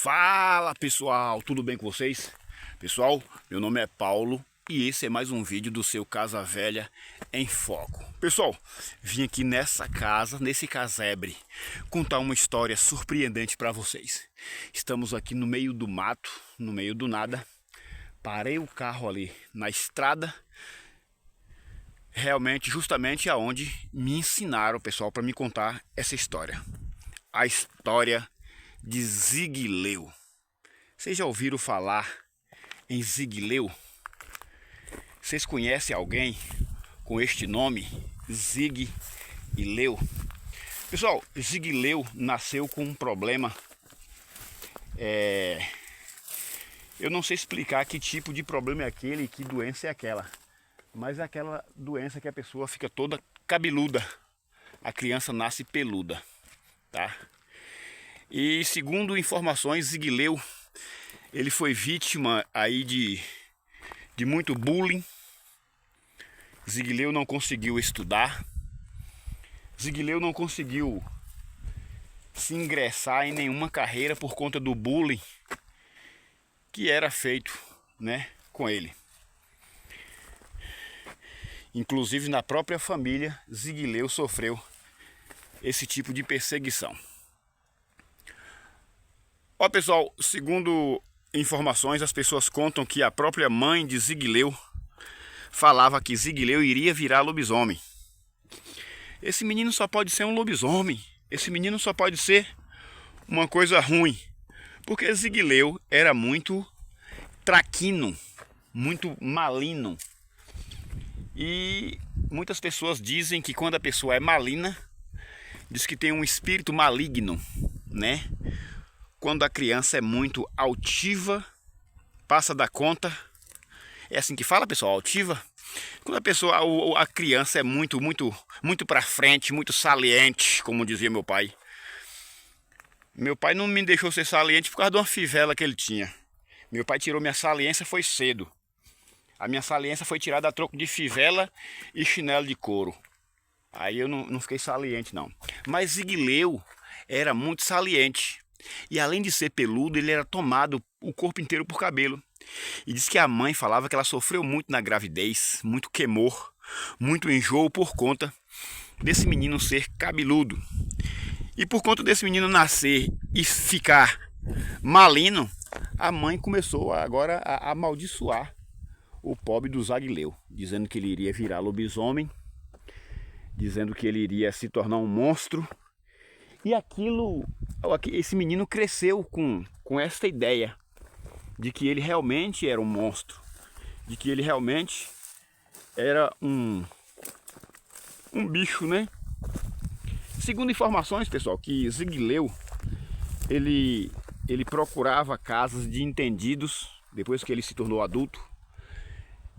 Fala pessoal, tudo bem com vocês? Pessoal, meu nome é Paulo e esse é mais um vídeo do seu Casa Velha em Foco. Pessoal, vim aqui nessa casa, nesse casebre, contar uma história surpreendente para vocês. Estamos aqui no meio do mato, no meio do nada. Parei o carro ali na estrada, realmente justamente aonde me ensinaram, pessoal, para me contar essa história. A história de Ziguileu. Vocês já ouviram falar em Ziguileu? Vocês conhecem alguém com este nome? Ziguileu? Pessoal, Ziguileu nasceu com um problema. Eu não sei explicar que tipo de problema é aquele e que doença é aquela. Mas é aquela doença que a pessoa fica toda cabeluda. A criança nasce peluda, tá? E segundo informações, Ziguileu, ele foi vítima aí de muito bullying. Ziguileu não conseguiu estudar. Ziguileu não conseguiu se ingressar em nenhuma carreira por conta do bullying que era feito, né, com ele. Inclusive na própria família, Ziguileu sofreu esse tipo de perseguição. Ó pessoal, segundo informações, as pessoas contam que a própria mãe de Ziguileu falava que Ziguileu iria virar lobisomem. Esse menino só pode ser um lobisomem, esse menino só pode ser uma coisa ruim, porque Ziguileu era muito traquino, muito malino. E muitas pessoas dizem que quando a pessoa é malina, diz que tem um espírito maligno, né? Quando a criança é muito altiva, passa da conta. É assim que fala, pessoal, altiva? Quando a criança é muito para frente, muito saliente, como dizia meu pai. Meu pai não me deixou ser saliente por causa de uma fivela que ele tinha. Meu pai tirou minha saliência foi cedo. A minha saliência foi tirada a troco de fivela e chinelo de couro. Aí eu não fiquei saliente não. Mas Ziguileu era muito saliente. E além de ser peludo, ele era tomado o corpo inteiro por cabelo. E diz que a mãe falava que ela sofreu muito na gravidez, muito queimor, muito enjoo por conta desse menino ser cabeludo. E por conta desse menino nascer e ficar malino, a mãe começou agora a amaldiçoar o pobre do Ziguileu, dizendo que ele iria virar lobisomem, dizendo que ele iria se tornar um monstro. E esse menino cresceu com esta ideia de que ele realmente era um monstro, de que ele realmente era um bicho, né? Segundo informações, pessoal, que Ziguileu, ele procurava casas de entendidos. Depois que ele se tornou adulto,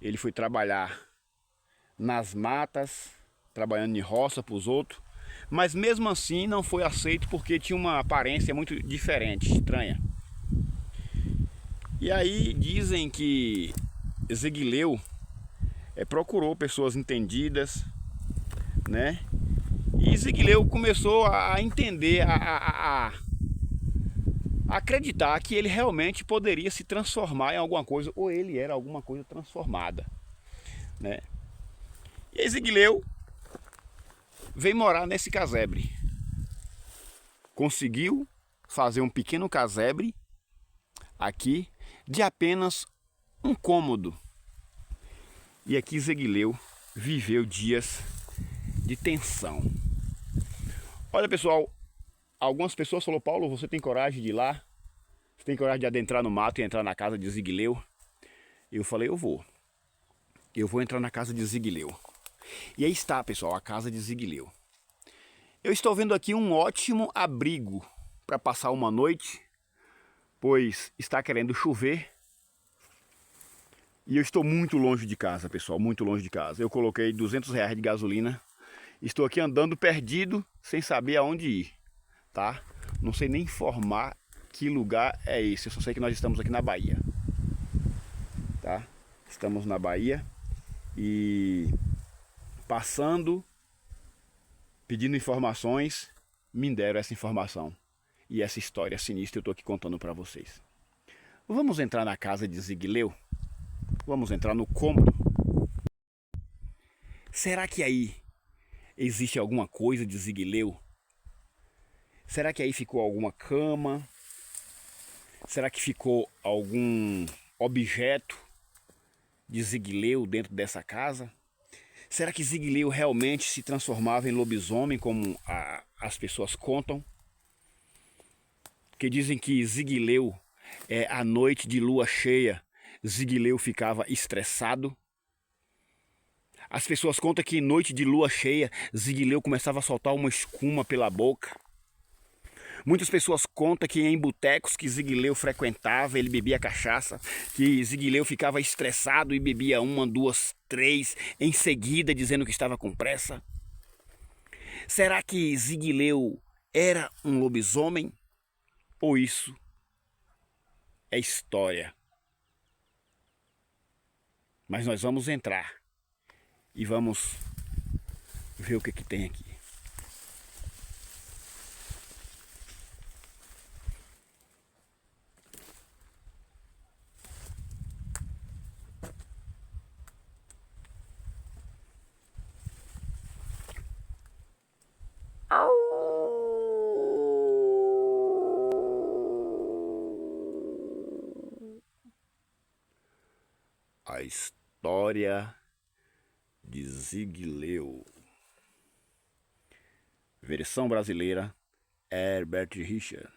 ele foi trabalhar nas matas, trabalhando em roça para os outros. Mas mesmo assim não foi aceito porque tinha uma aparência muito diferente, estranha. E aí dizem que Ziguileu procurou pessoas entendidas, né? E Ziguileu começou a entender, a acreditar que ele realmente poderia se transformar em alguma coisa, ou ele era alguma coisa transformada, né? E aí Ziguileu veio morar nesse casebre. Conseguiu fazer um pequeno casebre aqui de apenas um cômodo. E aqui Ziguileu viveu dias de tensão. Olha pessoal, algumas pessoas falaram: Paulo, você tem coragem de ir lá? Você tem coragem de adentrar no mato e entrar na casa de Ziguileu? Eu falei: eu vou entrar na casa de Ziguileu. E aí está, pessoal, a casa de Ziguileu. Eu estou vendo aqui um ótimo abrigo para passar uma noite, pois está querendo chover. E eu estou muito longe de casa, pessoal, muito longe de casa. Eu coloquei R$ 200 de gasolina. Estou aqui andando perdido, sem saber aonde ir, tá? Não sei nem informar que lugar é esse. Eu só sei que nós estamos aqui na Bahia, tá? Estamos na Bahia e passando, pedindo informações, me deram essa informação. E essa história sinistra eu estou aqui contando para vocês. Vamos entrar na casa de Ziguileu? Vamos entrar no cômodo? Será que aí existe alguma coisa de Ziguileu? Será que aí ficou alguma cama? Será que ficou algum objeto de Ziguileu dentro dessa casa? Será que Ziguileu realmente se transformava em lobisomem, como as pessoas contam? Porque dizem que Ziguileu, à noite de lua cheia, Ziguileu ficava estressado. As pessoas contam que em noite de lua cheia, Ziguileu começava a soltar uma escuma pela boca. Muitas pessoas contam que em botecos que Ziguileu frequentava, ele bebia cachaça, que Ziguileu ficava estressado e bebia uma, duas, três, em seguida dizendo que estava com pressa. Será que Ziguileu era um lobisomem? Ou isso é história? Mas nós vamos entrar e vamos ver o que tem aqui. A história de Ziguileu. Versão brasileira, Herbert Richard.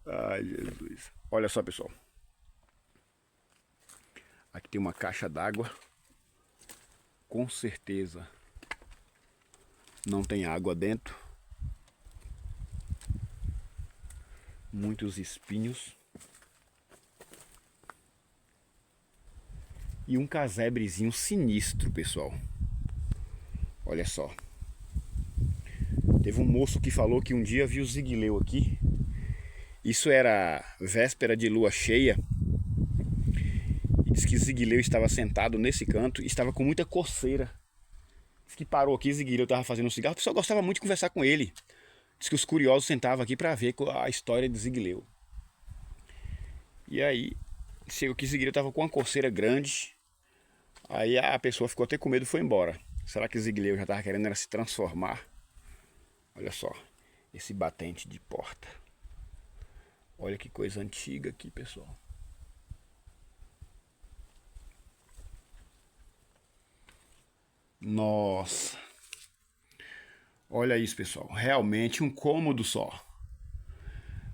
Ai, Jesus. Olha só, pessoal. Aqui tem uma caixa d'água. Com certeza não tem água dentro. Muitos espinhos. E um casebrezinho sinistro, pessoal. Olha só. Teve um moço que falou que um dia viu Ziguileu aqui. Isso era véspera de lua cheia. E diz que Ziguileu estava sentado nesse canto e estava com muita coceira. Diz que parou aqui, Ziguileu estava fazendo um cigarro. O pessoal gostava muito de conversar com ele. Diz que os curiosos sentavam aqui para ver a história de Ziguileu. E aí, chegou que Ziguileu estava com uma coceira grande. Aí a pessoa ficou até com medo e foi embora. Será que Ziguileu já estava querendo era se transformar? Olha só, esse batente de porta. Olha que coisa antiga aqui, pessoal. Nossa. Olha isso, pessoal. Realmente um cômodo só.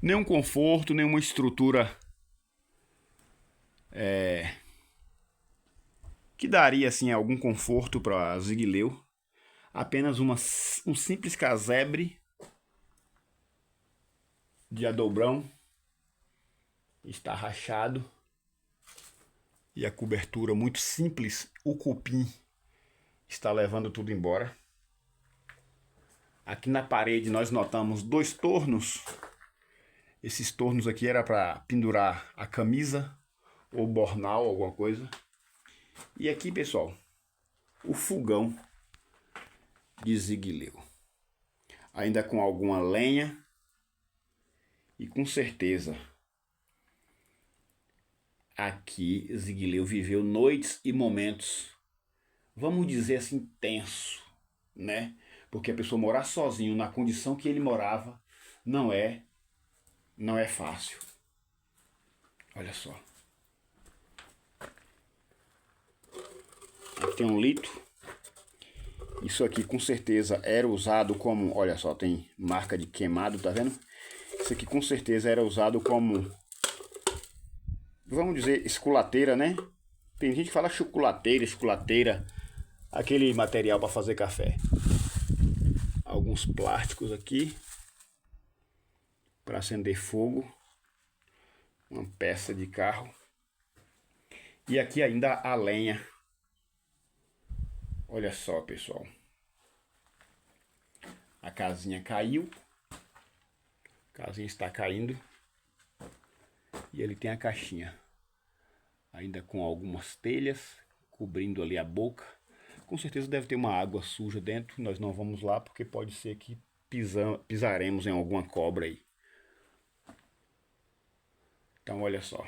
Nenhum conforto, nenhuma estrutura que daria assim algum conforto para Ziguileu. Apenas um simples casebre de adobrão. Está rachado. E a cobertura muito simples, o cupim está levando tudo embora. Aqui na parede nós notamos dois tornos. Esses tornos aqui era para pendurar a camisa ou bornal, alguma coisa. E aqui, pessoal, o fogão de Ziguileu. Ainda com alguma lenha e com certeza aqui Ziguileu viveu noites e momentos, vamos dizer assim, tenso, né? Porque a pessoa morar sozinho na condição que ele morava não é fácil. Olha só. Aqui tem um litro. Isso aqui com certeza era usado como, olha só, tem marca de queimado, tá vendo? Isso aqui com certeza era usado como, vamos dizer, esculateira, né? Tem gente que fala chocolateira, aquele material para fazer café. Alguns plásticos aqui para acender fogo, uma peça de carro. E aqui ainda a lenha. Olha só, pessoal. A casinha caiu. A casinha está caindo. E ele tem a caixinha. Ainda com algumas telhas, cobrindo ali a boca. Com certeza deve ter uma água suja dentro. Nós não vamos lá porque pode ser que pisaremos em alguma cobra aí. Então olha só.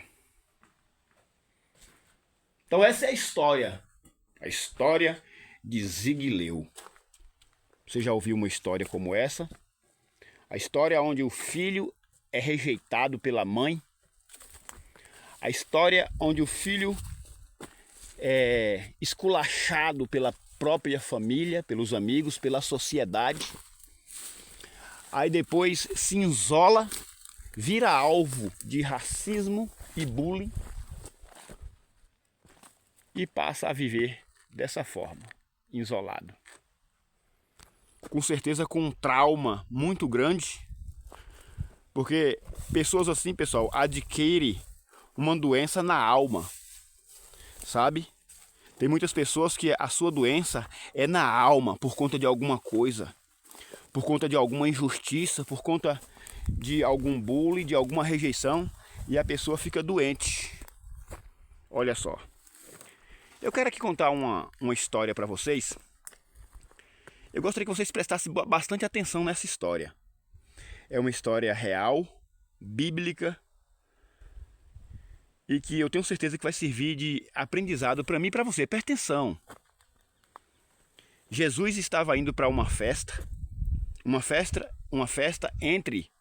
Então essa é a história. A história de Zigileu. Você já ouviu uma história como essa? A história onde o filho é rejeitado pela mãe. A história onde o filho é esculachado pela própria família, pelos amigos, pela sociedade. Aí depois se isola, vira alvo de racismo e bullying e passa a viver dessa forma, isolado. Com certeza com um trauma muito grande, porque pessoas assim, pessoal, adquirem uma doença na alma, sabe? Tem muitas pessoas que a sua doença é na alma por conta de alguma coisa, por conta de alguma injustiça, por conta de algum bullying, de alguma rejeição, e a pessoa fica doente. Olha só. Eu quero aqui contar uma história para vocês. Eu gostaria que vocês prestassem bastante atenção nessa história. É uma história real, bíblica, e que eu tenho certeza que vai servir de aprendizado para mim e para você. Presta atenção. Jesus estava indo para uma festa entre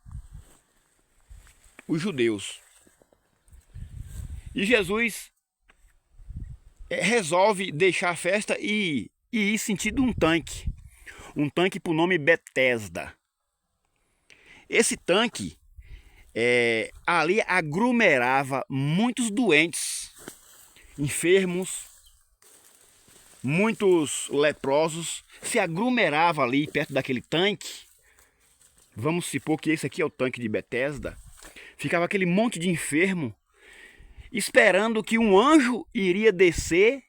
os judeus. E Jesus resolve deixar a festa e ir sentido um tanque por nome Betesda. Esse tanque ali aglomerava muitos doentes, enfermos, muitos leprosos, se aglomerava ali perto daquele tanque. Vamos supor que esse aqui é o tanque de Betesda. Ficava aquele monte de enfermo esperando que um anjo iria descer,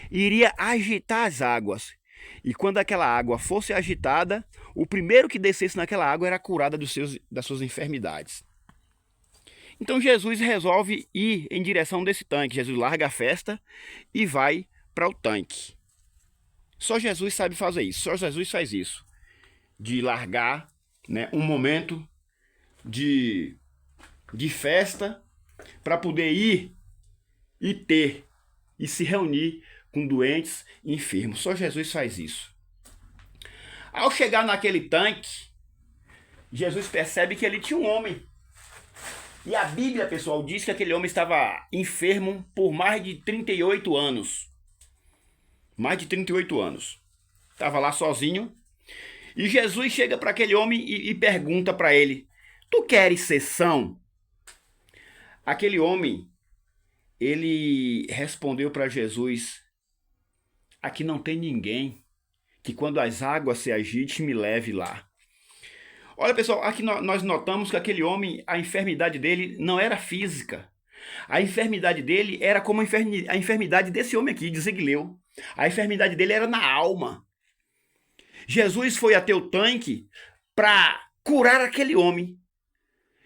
iria agitar as águas. E quando aquela água fosse agitada, o primeiro que descesse naquela água era curado das suas enfermidades. Então Jesus resolve ir em direção desse tanque. Jesus larga a festa e vai para o tanque. Só Jesus sabe fazer isso. Só Jesus faz isso. De largar, né, um momento de festa para poder ir e se reunir com doentes e enfermos. Só Jesus faz isso. Ao chegar naquele tanque, Jesus percebe que ele tinha um homem. E a Bíblia, pessoal, diz que aquele homem estava enfermo por mais de 38 anos. Mais de 38 anos. Estava lá sozinho. E Jesus chega para aquele homem e pergunta para ele: tu queres ser são? Aquele homem, ele respondeu para Jesus: aqui não tem ninguém que quando as águas se agitem me leve lá. Olha, pessoal, aqui nós notamos que aquele homem, a enfermidade dele não era física. A enfermidade dele era como a enfermidade desse homem aqui, de Zigileu. A enfermidade dele era na alma. Jesus foi até o tanque para curar aquele homem.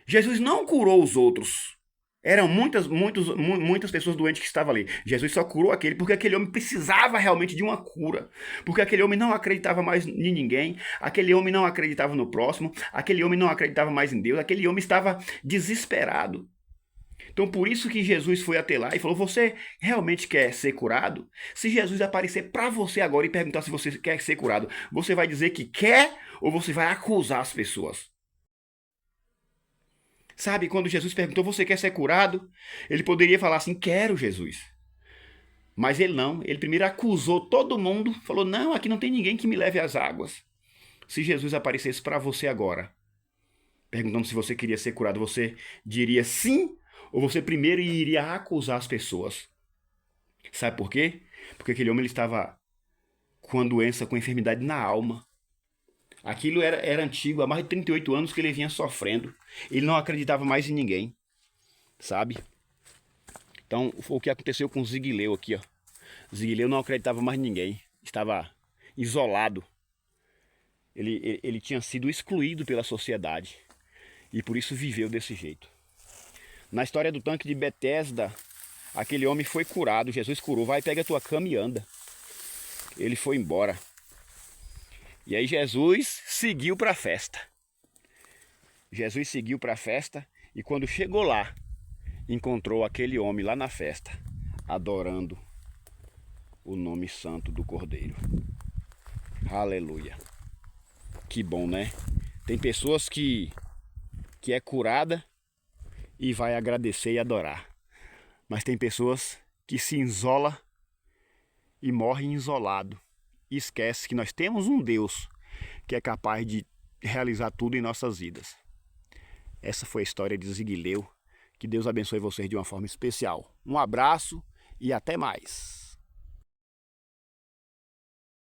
Jesus não curou os outros. Eram muitas pessoas doentes que estavam ali. Jesus só curou aquele porque aquele homem precisava realmente de uma cura. Porque aquele homem não acreditava mais em ninguém. Aquele homem não acreditava no próximo. Aquele homem não acreditava mais em Deus. Aquele homem estava desesperado. Então por isso que Jesus foi até lá e falou: você realmente quer ser curado? Se Jesus aparecer para você agora e perguntar se você quer ser curado, você vai dizer que quer ou você vai acusar as pessoas? Sabe, quando Jesus perguntou: você quer ser curado? Ele poderia falar assim: quero, Jesus. Mas ele não. Ele primeiro acusou todo mundo. Falou: não, aqui não tem ninguém que me leve às águas. Se Jesus aparecesse para você agora, perguntando se você queria ser curado, você diria sim? Ou você primeiro iria acusar as pessoas? Sabe por quê? Porque aquele homem ele estava com a doença, com a enfermidade na alma. Aquilo era antigo, há mais de 38 anos que ele vinha sofrendo. Ele não acreditava mais em ninguém, sabe? Então, foi o que aconteceu com Zigileu aqui, ó. Zigileu não acreditava mais em ninguém, estava isolado. Ele tinha sido excluído pela sociedade e por isso viveu desse jeito. Na história do tanque de Betesda, aquele homem foi curado, Jesus curou. Vai, pega a tua cama e anda. Ele foi embora. E aí Jesus seguiu para a festa. Jesus seguiu para a festa e quando chegou lá, encontrou aquele homem lá na festa, adorando o nome santo do Cordeiro. Aleluia. Que bom, né? Tem pessoas que é curada e vai agradecer e adorar. Mas tem pessoas que se isola e morrem isolado. E esquece que nós temos um Deus que é capaz de realizar tudo em nossas vidas. Essa foi a história de Ziguileu. Que Deus abençoe vocês de uma forma especial. Um abraço e até mais.